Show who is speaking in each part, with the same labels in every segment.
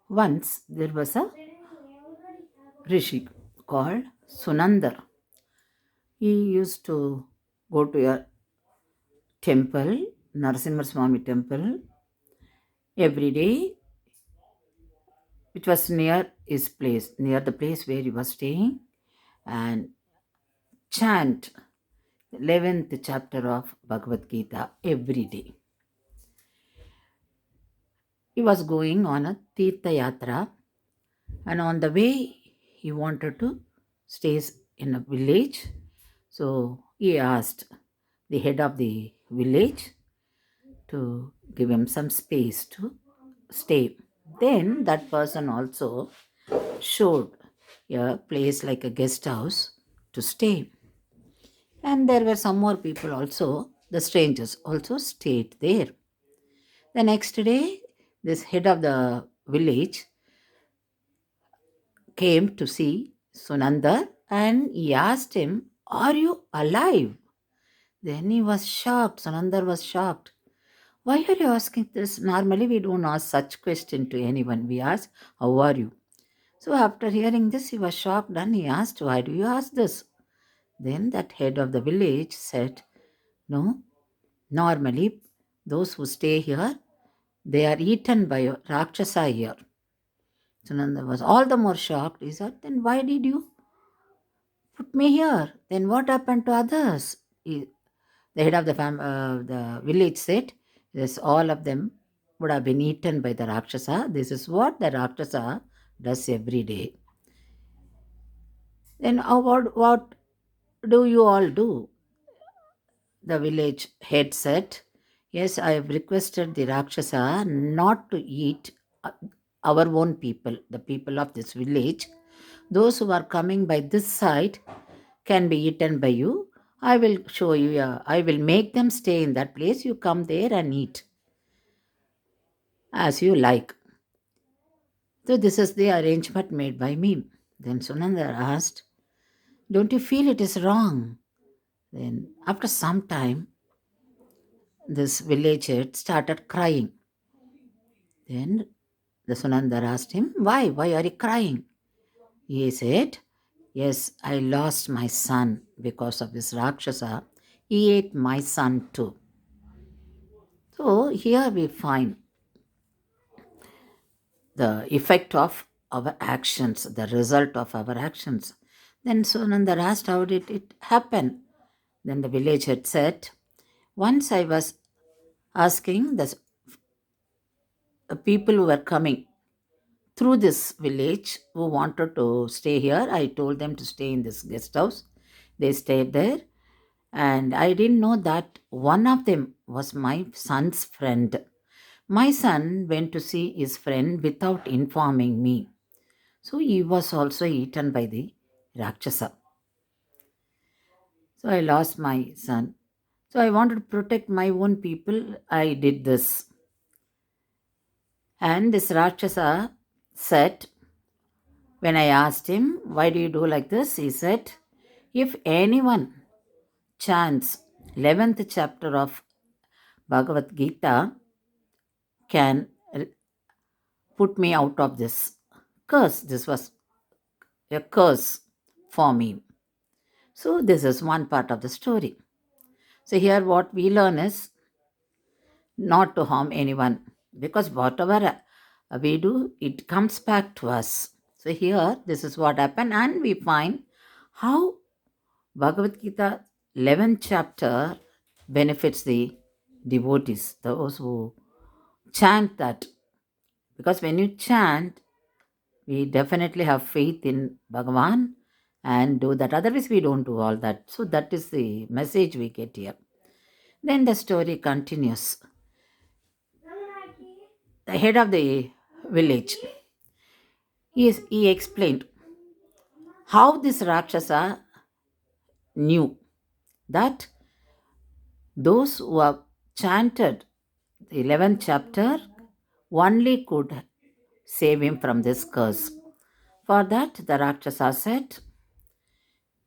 Speaker 1: Once there was a rishi called Sunandar. He used to go to a temple, Narasimha Swami temple, every day, which was near his place, near the place where he was staying, and chant 11th chapter of Bhagavad Gita every day. He was going on a Tirtha Yatra, and on the way he wanted to stay in a village. So he asked the head of the village to give him some space to stay. Then that person also showed a place like a guest house to stay. And there were some more people also, the strangers also stayed there. The next day, this head of the village came to see Sunandar and he asked him, "Are you alive?" Then he was shocked. Sunandar was shocked. "Why are you asking this? Normally, we don't ask such question to anyone. We ask, how are you?" So after hearing this, he was shocked and he asked, "Why do you ask this?" Then that head of the village said, "No, normally those who stay here, they are eaten by a Rakshasa here." Sunanda was all the more shocked. He said, "Then why did you put me here? Then what happened to others?" The head of the village said, "Yes, all of them would have been eaten by the Rakshasa. This is what the Rakshasa does every day." Then what do you all do? The village head said, "Yes, I have requested the Rakshasa not to eat our own people, the people of this village. Those who are coming by this side can be eaten by you. I will show you, I will make them stay in that place. You come there and eat as you like." So, this is the arrangement made by me. Then Sunandar asked, "Don't you feel it is wrong?" Then, after some time, this village head started crying. Then the Sunandar asked him, "Why? Why are you crying?" He said, "Yes, I lost my son because of this Rakshasa. He ate my son too." So here we find the effect of our actions, the result of our actions. Then Sunandar asked, "How did it happen?" Then the village had said, "Once I was asking the people who were coming through this village who wanted to stay here. I told them to stay in this guest house. They stayed there, and I didn't know that one of them was my son's friend. My son went to see his friend without informing me. So he was also eaten by the Rakshasa. So I lost my son. So I wanted to protect my own people. I did this." And this Rakshasa said, when I asked him, "Why do you do like this?" He said, "If anyone chants 11th chapter of Bhagavad Gita can put me out of this curse." This was a curse for me. So this is one part of the story. So here what we learn is not to harm anyone, because whatever we do, it comes back to us. So here this is what happened, and we find how Bhagavad Gita 11th chapter benefits the devotees, those who chant that. Because when you chant, we definitely have faith in Bhagavan and do that. Otherwise, we don't do all that. So that is the message we get here. Then the story continues. The head of the village, he explained how this Rakshasa knew that those who have chanted the 11th chapter only could save him from this curse. For that, the Rakshasa said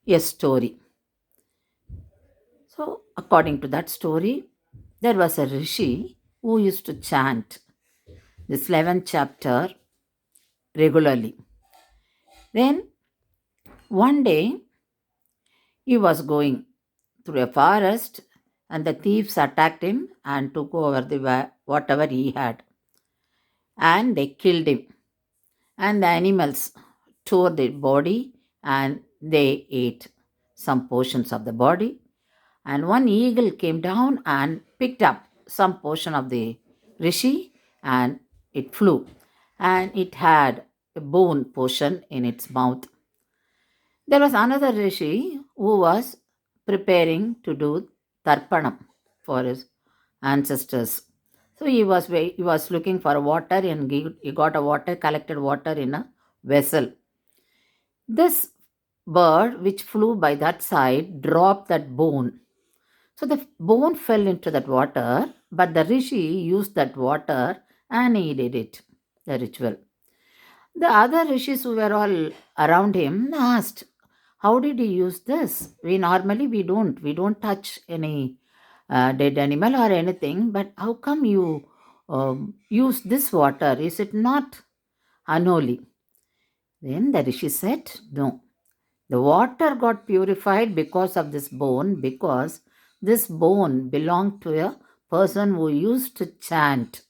Speaker 1: a story. So, according to that story, there was a rishi who used to chant this 11th chapter regularly. Then one day he was going through a forest and the thieves attacked him and took over whatever he had, and they killed him, and the animals tore the body and they ate some portions of the body, and one eagle came down and picked up some portion of the rishi, and it flew, and it had a bone portion in its mouth. There was another rishi who was preparing to do tarpanam for his ancestors. So he was looking for water, and he got a water, collected water in a vessel. This bird which flew by that side dropped that bone. So the bone fell into that water, but the rishi used that water and he did it, the ritual. The other rishis who were all around him asked, how did he use this? We don't touch any dead animal or anything, but how come you use this water? Is it not unholy? Then the rishi said, no. The water got purified because of this bone, because this bone belonged to a person who used to chant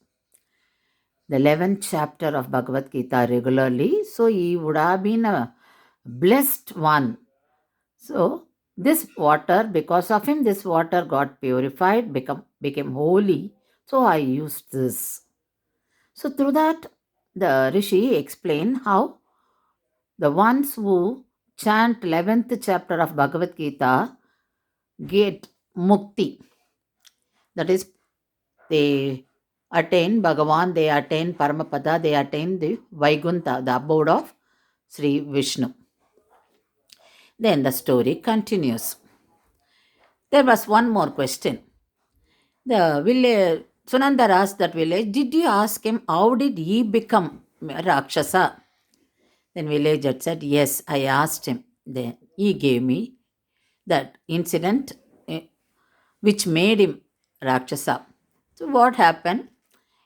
Speaker 1: the 11th chapter of Bhagavad Gita regularly. So he would have been a blessed one. So this water, because of him, this water got purified, became holy. So I used this. So through that, the Rishi explained how the ones who chant 11th chapter of Bhagavad Gita get mukti. That is, they attain Bhagavan, they attain Paramapada, they attain the Vaikuntha, the abode of Sri Vishnu. Then the story continues. There was one more question. The village, Sunandar asked that village, did you ask him how did he become Rakshasa? Then villager said, yes, I asked him. Then he gave me that incident which made him Rakshasa. So what happened?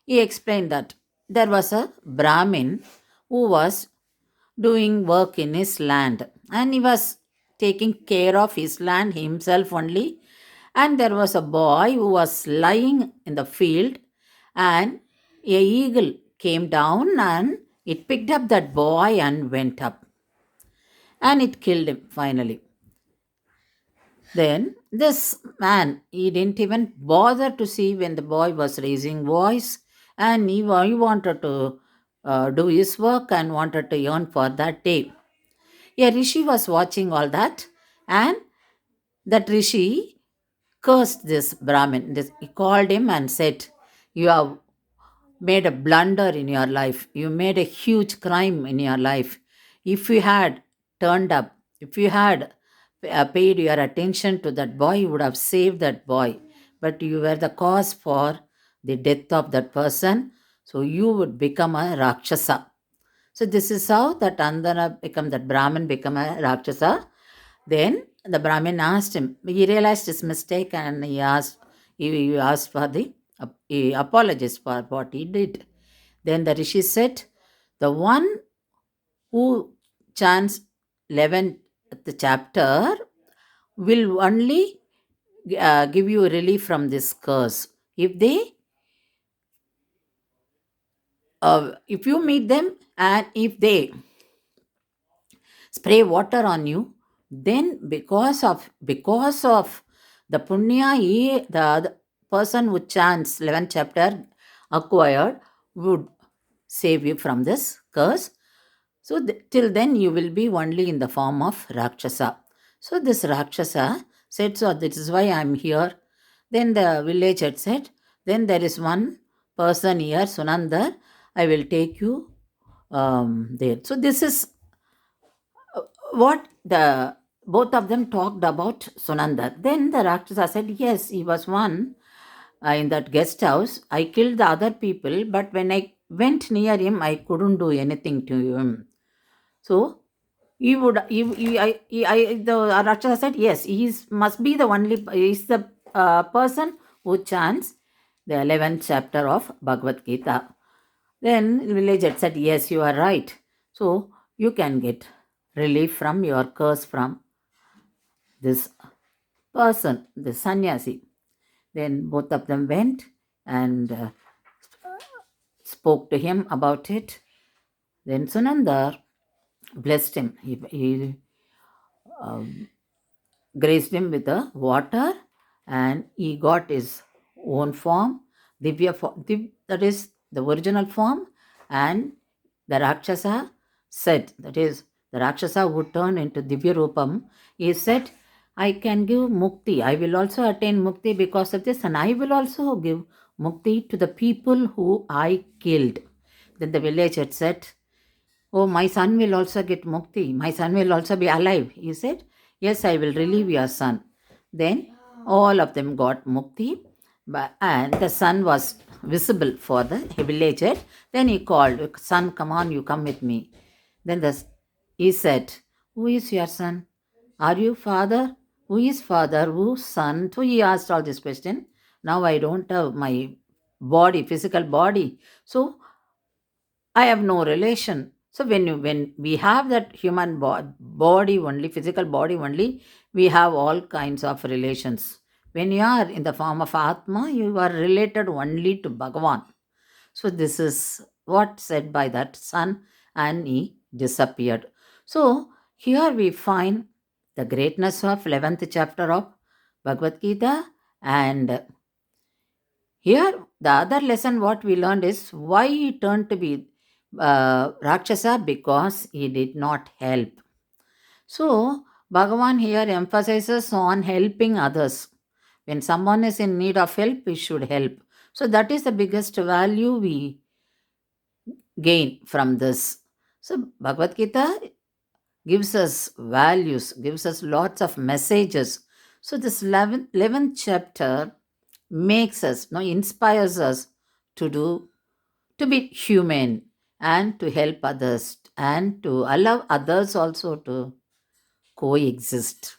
Speaker 1: He explained that there was a Brahmin who was doing work in his land, and he was taking care of his land himself only, and there was a boy who was lying in the field, and a eagle came down and it picked up that boy and went up, and it killed him finally. Then this man, he didn't even bother to see when the boy was raising voice, and he wanted to do his work and wanted to earn for that day. A rishi was watching all that, and that rishi cursed this Brahmin. He called him and said, you have made a blunder in your life. You made a huge crime in your life. If you had turned up, if you had paid your attention to that boy, you would have saved that boy. But you were the cause for the death of that person. So you would become a Rakshasa. So this is how that Andana become, that Brahmin become a Rakshasa. Then the Brahmin asked him, he realized his mistake and he asked for he apologized for what he did. Then the Rishi said, the one who chants 11th chapter will only give you relief from this curse. If you meet them and if they spray water on you, then because of the punya the person who chants 11th chapter acquired would save you from this curse. So till then you will be only in the form of Rakshasa. So this Rakshasa said, so this is why I am here. Then the villager said, then there is one person here, Sunandar, I will take you there. So this is what the both of them talked about Sunandar. Then the Rakshasa said, yes, he was one in that guest house. I killed the other people, but when I went near him, I couldn't do anything to him. So the Rakshasa said, yes, must be the only, he's the person who chants the 11th chapter of Bhagavad Gita. Then villager said, yes, you are right. So you can get relief from your curse from this person, the sannyasi. Then both of them went and spoke to him about it. Then Sunandar blessed him. He graced him with the water and he got his own form, Divya form, that is the original form. And the Rakshasa said, that is, the Rakshasa would turn into Divya Rupam. He said, I can give mukti. I will also attain mukti because of this, and I will also give mukti to the people who I killed. Then the villager said, oh, my son will also get mukti. My son will also be alive. He said, yes, I will relieve your son. Then all of them got mukti, and the son was visible for the villager. Then he called, son, come on, you come with me. Then he said, who is your son? Are you father? Who is father? Who's son? So he asked all this question. Now I don't have my body, physical body. So I have no relation. So when we have that human body only, physical body only, we have all kinds of relations. When you are in the form of Atma, you are related only to Bhagavan. So this is what said by that son, and he disappeared. So here we find the greatness of 11th chapter of Bhagavad Gita, and here, the other lesson what we learned is why he turned to be Rakshasa, because he did not help. So, Bhagavan here emphasizes on helping others. When someone is in need of help, we should help. So, that is the biggest value we gain from this. So, Bhagavad Gita gives us values, gives us lots of messages. So, this 11th chapter makes us, no, inspires us to do, to be human and to help others and to allow others also to coexist.